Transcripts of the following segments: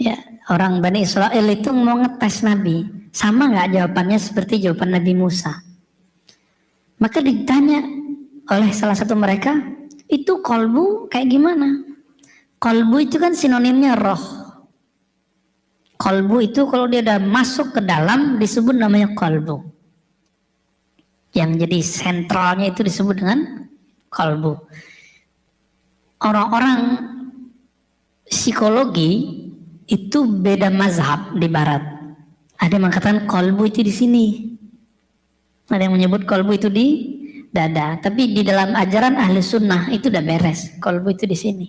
Ya, orang Bani Israel itu mau ngetes Nabi, sama nggak jawabannya seperti jawaban Nabi Musa? Maka ditanya oleh salah satu mereka, itu kolbu kayak gimana? Kolbu itu kan sinonimnya roh. Kolbu itu kalau dia udah masuk ke dalam disebut namanya kolbu. Yang jadi sentralnya itu disebut dengan kolbu. Orang-orang psikologi itu beda mazhab di barat. Ada yang mengatakan kolbu itu di sini. Ada yang menyebut kolbu itu di dada. Tapi di dalam ajaran ahli sunnah itu udah beres. Kolbu itu di sini.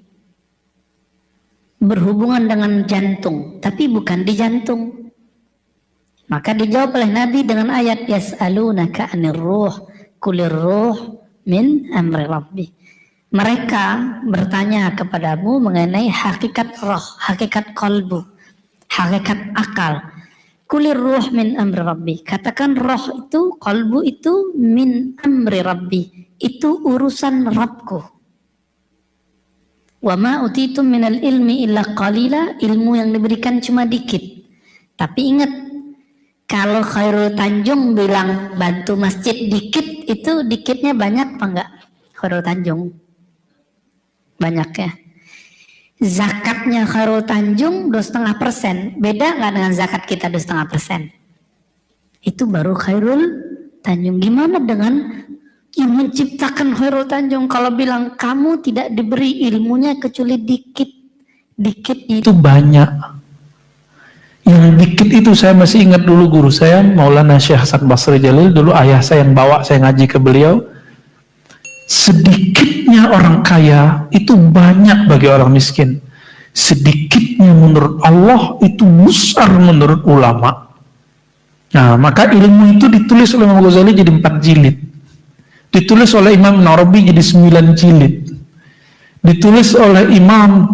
Berhubungan dengan jantung, tapi bukan di jantung. Maka dijawab oleh Nabi dengan ayat yas'alunaka 'anir ruh qulir ruh min amri rabbi. Mereka bertanya kepadamu mengenai hakikat roh, hakikat kolbu, hakikat akal. Kulir ruh min amri rabbi. Katakan roh itu, kolbu itu min amri rabbi. Itu urusan Rabbku. Wa ma utitum minal ilmi illa qalila. Ilmu yang diberikan cuma dikit. Tapi ingat, kalau Khairul Tanjung bilang bantu masjid dikit, itu dikitnya banyak apa enggak? Khairul Tanjung banyak ya. Zakatnya Khairul Tanjung 2,5%, beda nggak dengan zakat kita 2,5%? Itu baru Khairul Tanjung. Gimana dengan yang menciptakan Khairul Tanjung? Kalau bilang kamu tidak diberi ilmunya kecuali dikit, dikitnya itu banyak. Yang dikit itu saya masih ingat dulu guru saya Maulana Syekh Hasan Basri Jalil, dulu ayah saya yang bawa saya ngaji ke beliau. Sedikitnya orang kaya itu banyak bagi orang miskin. Sedikitnya menurut Allah itu besar menurut ulama. Nah, maka ilmu itu ditulis oleh Imam Ghazali jadi 4 jilid. Ditulis oleh Imam Narabi jadi 9 jilid. Ditulis oleh Imam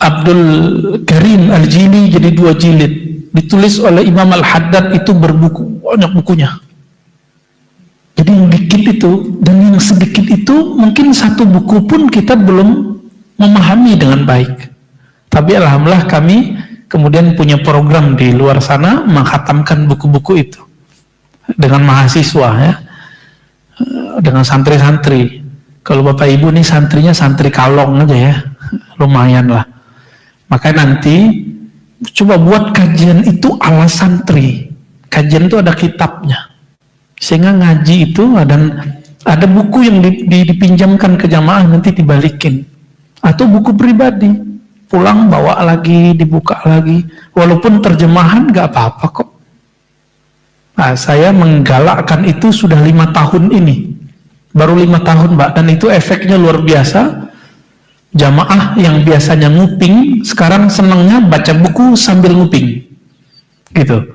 Abdul Karim Al-Jili jadi 2 jilid. Ditulis oleh Imam Al-Haddad itu berbuku, banyak bukunya. Jadi yang dikit itu, dan yang sedikit itu mungkin satu buku pun kita belum memahami dengan baik. Tapi alhamdulillah kami kemudian punya program di luar sana menghatamkan buku-buku itu dengan mahasiswa ya, dengan santri-santri. Kalau Bapak Ibu nih santrinya santri kalong aja ya, lumayan lah. Maka nanti coba buat kajian itu ala santri. Kajian itu ada kitabnya. Sehingga ngaji itu ada buku yang dipinjamkan ke jamaah nanti dibalikin, atau buku pribadi pulang bawa lagi dibuka lagi, walaupun terjemahan nggak apa-apa kok. Nah, saya menggalakkan itu sudah 5 tahun ini, baru 5 tahun Mbak, dan itu efeknya luar biasa. Jamaah yang biasanya nguping sekarang senangnya baca buku sambil nguping gitu,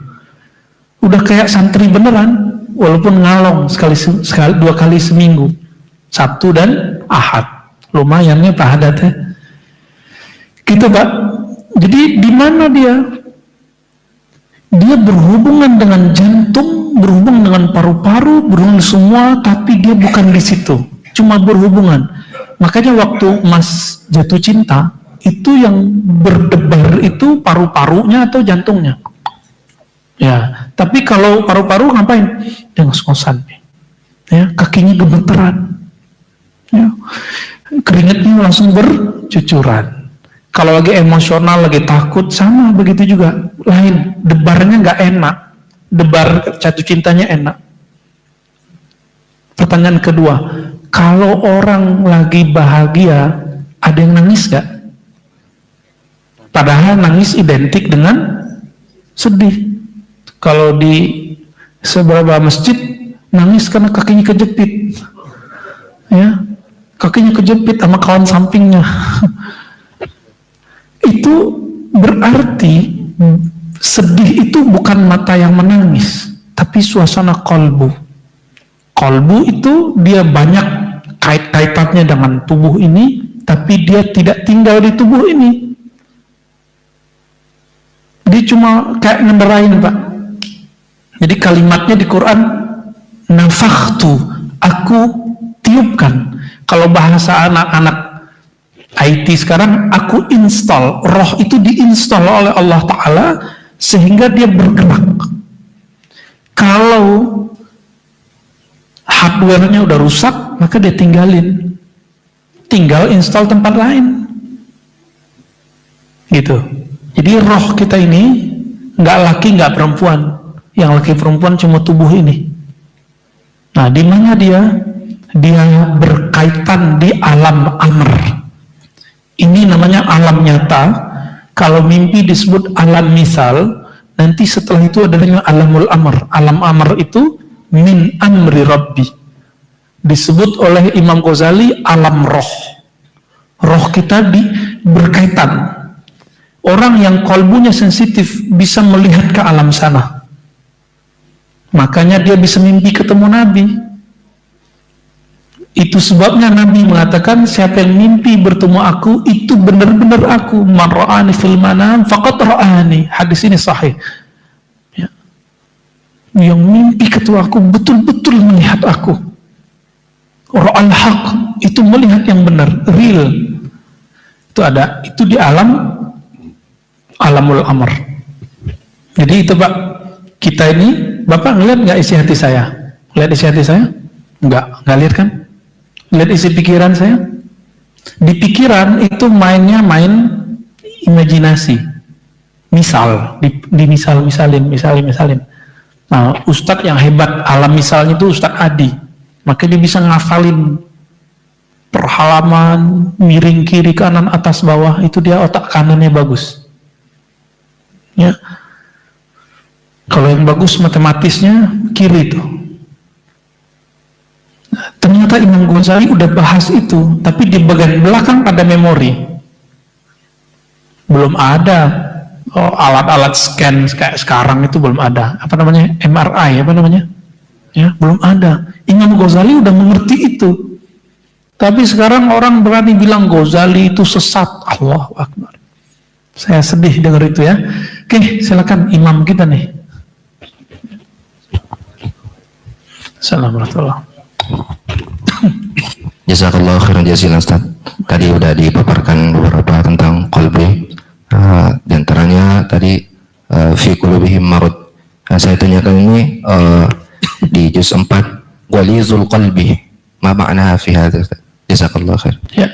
udah kayak santri beneran. Walaupun ngalong sekali 2 kali seminggu, Sabtu dan Ahad, lumayan ya Pak Haddad ya. Gitu Pak. Jadi di mana dia? Dia berhubungan dengan jantung, berhubungan dengan paru-paru, berhubungan semua, tapi dia bukan di situ, cuma berhubungan. Makanya waktu Mas jatuh cinta, itu yang berdebar itu paru-parunya atau jantungnya? Ya, tapi kalau paru-paru ngapain? Dia ngos-ngosan, ya, kakinya gemeteran, ya, keringatnya langsung bercucuran. Kalau lagi emosional, lagi takut, sama begitu juga. Lain, debarnya nggak enak, debar jatuh cintanya enak. Pertanyaan kedua, kalau orang lagi bahagia, ada yang nangis nggak? Padahal nangis identik dengan sedih. Kalau di seberapa masjid nangis karena kakinya kejepit, ya, kakinya kejepit sama kawan sampingnya. Itu berarti sedih itu bukan mata yang menangis, tapi suasana kolbu. Kolbu itu dia banyak kaitannya dengan tubuh ini, tapi dia tidak tinggal di tubuh ini. Dia cuma kayak ngenderain Pak. Jadi kalimatnya di Quran, nafakhtu, aku tiupkan. Kalau bahasa anak-anak IT sekarang aku install, roh itu diinstal oleh Allah Ta'ala sehingga dia bergerak. Kalau hardware-nya udah rusak, maka dia tinggalin, tinggal install tempat lain gitu. Jadi roh kita ini nggak laki nggak perempuan, yang laki perempuan cuma tubuh ini. Nah, di mana dia berkaitan di alam amr. Ini namanya alam nyata. Kalau mimpi disebut alam misal, nanti setelah itu adalah alamul amr. Alam amr itu min amri rabbi. Disebut oleh Imam Ghazali alam roh. Roh kita berkaitan. Orang yang kolbunya sensitif bisa melihat ke alam sana. Makanya dia bisa mimpi ketemu Nabi. Itu sebabnya Nabi mengatakan, siapa yang mimpi bertemu aku, itu benar-benar aku. Man ra'ani fil manam faqad ra'ani. Hadis ini sahih. Ya. Yang mimpi ketemu aku betul-betul melihat aku. Ra'al haq, itu melihat yang benar, real. Itu ada, itu di alamul amr. Jadi itu Pak, kita ini, Bapak ngeliat nggak isi hati saya? Lihat isi hati saya? Nggak lihat kan? Lihat isi pikiran saya? Di pikiran itu main imajinasi. Misal, misalin. Nah, Ustadz yang hebat alam misalnya itu Ustadz Adi. Maka dia bisa ngafalin per halaman, miring kiri kanan atas bawah, itu dia otak kanannya bagus. Ya. Kalau yang bagus matematisnya kiri tuh. Ternyata Imam Ghazali udah bahas itu, tapi di bagian belakang ada memori. Belum ada alat-alat scan kayak sekarang itu belum ada. Apa namanya? MRI apa namanya? Ya, belum ada. Imam Ghazali udah mengerti itu. Tapi sekarang orang berani bilang Ghazali itu sesat. Allahu Akbar. Saya sedih dengar itu ya. Oke, silakan imam kita nih. Assalamualaikum. Jazakallah khairan jazilan Ustaz. Tadi udah dipaparkan beberapa tentang qalbi. Di antaranya tadi fi qulubihim marad. Saya tanyakan ini di juz 4 walizul qalbi. Ma makna fi hadza Ustaz? Jazakallah khair. Ya.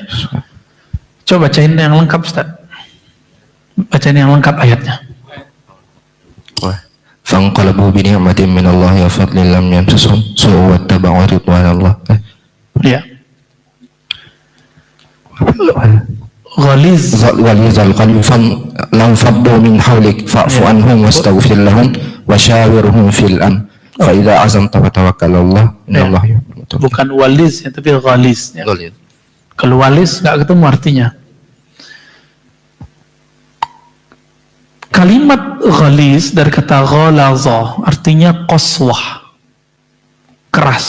Coba bacain yang lengkap Ustaz. Bacain yang lengkap ayatnya. Fanqalabu bi ni'matin min Allah wa fadlin lam yamsasuhum su'un wattaba'u ridwanallah. Ya. Ghalizal qalbi lam faddu min hawlik fa'fu anhum wastaghfir lahum wa shawirhum fil amr fa idza azamta fatawakkal 'ala Allah innallaha yuhibbul muttaqin. Bukan waliz ya, tapi ghaliz ya. Kalau waliz enggak ketemu artinya. Kalimat ghaliz dari kata ghalaza artinya qaswah, keras.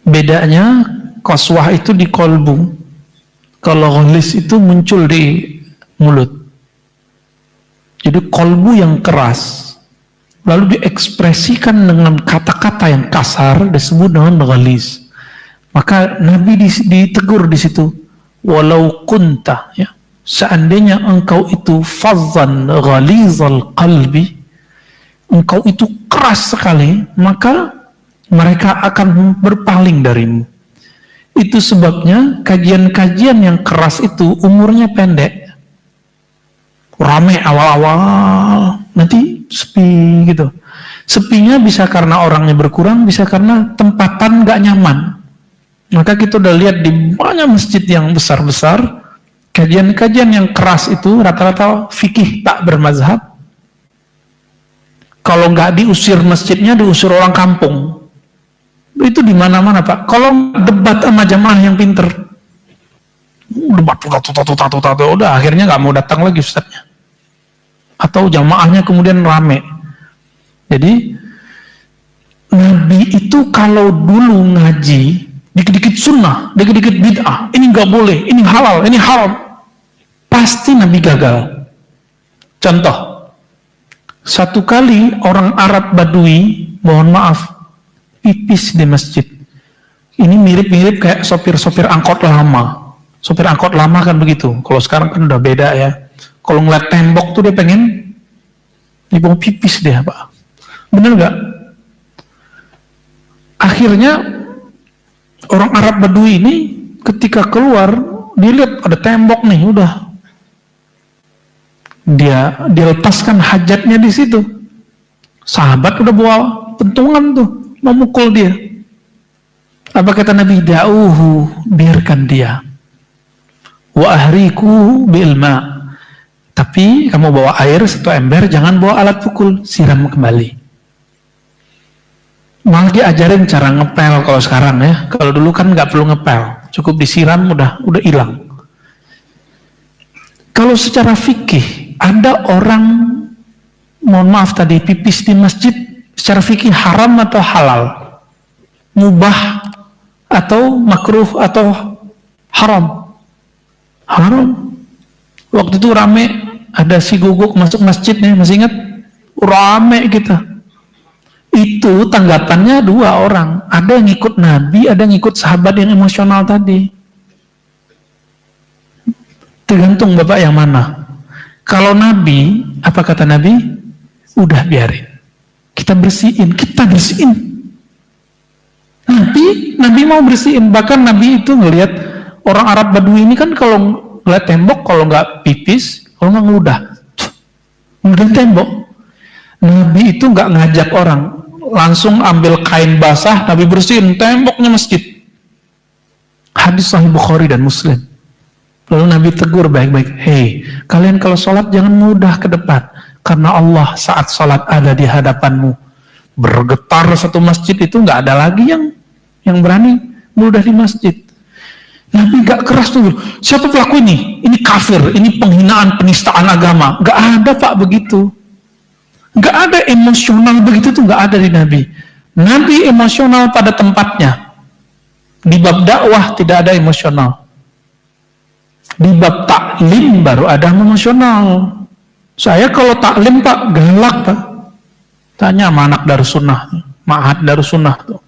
Bedanya qaswah itu di kolbu, kalau ghaliz itu muncul di mulut. Jadi kolbu yang keras lalu diekspresikan dengan kata-kata yang kasar disebut dengan ghaliz. Maka Nabi ditegur di situ, walau kunta, ya, seandainya engkau itu fazzan ghalizal qalbi, engkau itu keras sekali, maka mereka akan berpaling darimu. Itu sebabnya kajian-kajian yang keras itu umurnya pendek, rame awal-awal, nanti sepi gitu. Sepinya bisa karena orangnya berkurang, bisa karena tempatan gak nyaman. Maka kita udah lihat di banyak masjid yang besar-besar, kajian-kajian yang keras itu rata-rata fikih tak bermazhab. Kalau nggak diusir masjidnya, diusir orang kampung. Itu di mana-mana Pak. Kalau debat sama jamaah yang pinter, debat udah akhirnya nggak mau datang lagi ustadznya. Atau jamaahnya kemudian rame. Jadi Nabi itu kalau dulu ngaji dikit-dikit sunnah, dikit-dikit bid'ah, ini nggak boleh, ini halal, ini haram, pasti Nabi gagal. Contoh, satu kali orang Arab Badui, mohon maaf, pipis di masjid. Ini mirip-mirip kayak sopir-sopir angkot lama, Sopir angkot lama kan begitu. Kalau sekarang kan udah beda ya. Kalau ngeliat tembok tuh dia pengen mau pipis dia, Pak. Bener nggak? Akhirnya orang Arab Badui ini ketika keluar, dia lihat ada tembok nih, udah. Dia lepaskan hajatnya di situ. Sahabat udah bawa pentungan tuh, mau mukul dia. Apa kata Nabi? Da'uhu, biarkan dia. Wa ahriku bilma. Tapi kamu bawa air 1 ember, jangan bawa alat pukul, siram kembali. Malah diajarin cara ngepel kalau sekarang ya. Kalau dulu kan nggak perlu ngepel, cukup disiram udah hilang. Kalau secara fikih ada orang, mohon maaf tadi, pipis di masjid, secara fikih haram atau halal? Mubah atau makruh atau haram? Haram. Waktu itu rame, ada si guguk masuk masjid nih, masih ingat? Rame kita. Itu tanggapannya 2 orang. Ada yang ikut Nabi, ada yang ikut sahabat yang emosional tadi. Tergantung Bapak yang mana. Kalau Nabi, apa kata Nabi? Udah biarin. Kita bersihin. Nabi mau bersihin. Bahkan Nabi itu ngelihat orang Arab Badui ini kan kalau ngeliat tembok, kalau nggak pipis, kalau nggak ngeludah tembok. Nabi itu nggak ngajak orang, langsung ambil kain basah, Nabi bersihin temboknya masjid. Hadis Sahih Bukhari dan Muslim. Lalu Nabi tegur baik-baik, hei, kalian kalau sholat jangan mudah ke depan, karena Allah saat sholat ada di hadapanmu. Bergetar satu masjid itu nggak ada lagi yang berani mudah di masjid. Nabi gak keras tuh, siapa pelaku ini? Ini kafir, ini penghinaan, penistaan agama. Gak ada Pak begitu. Gak ada emosional begitu tuh, gak ada di Nabi. Nabi emosional pada tempatnya. Di bab dakwah tidak ada emosional. Di bab taklim baru ada emosional. Saya kalau taklim Pak, galak Pak. Tanya sama anak Darussunnah, Ma'had Darussunnah tuh.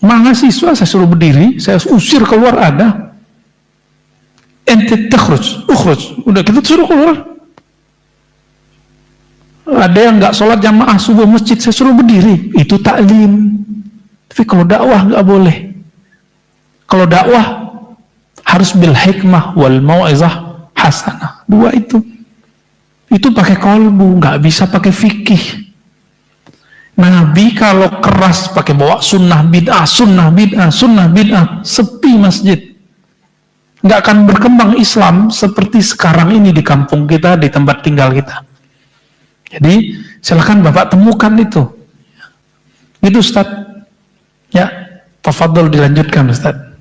Mahasiswa saya suruh berdiri, saya usir keluar, ada. Ente takhruj, udah kita suruh keluar. Ada yang nggak sholat jamaah subuh masjid, saya suruh berdiri, itu taklim. Tapi kalau dakwah nggak boleh. Kalau dakwah harus bil hikmah wal mau'izah hasanah. 2 itu. Itu pakai kolbu, nggak bisa pakai fikih. Nabi kalau keras pakai bawa sunnah bid'ah, sepi masjid. Nggak akan berkembang Islam seperti sekarang ini di kampung kita, di tempat tinggal kita. Jadi silakan Bapak temukan itu. Itu Ustaz. Ya, tafadhol dilanjutkan Ustaz.